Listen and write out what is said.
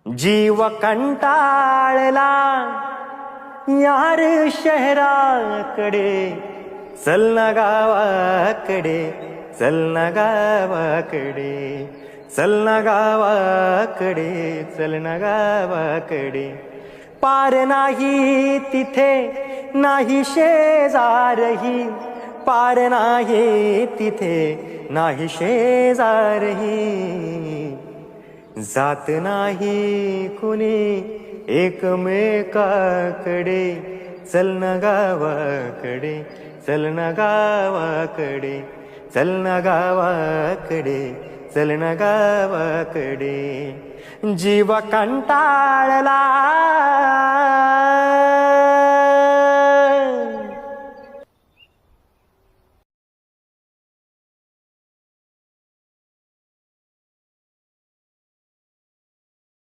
जीव कंटाळला यार शहराकडे, चल ना गावाकडे, चल ना गावाकडे, चल ना गावाकडे, चल ना गावाकडे. पार नाही तिथे नाही शेजारही, पार नाही तिथे नाही शेजारही. जात नाही कुणी एकमेकाकडे, चल ना गावाकडे, चल ना गावाकडे, चल ना गावाकडे, चल ना गावाकडे. जीव कंटाळला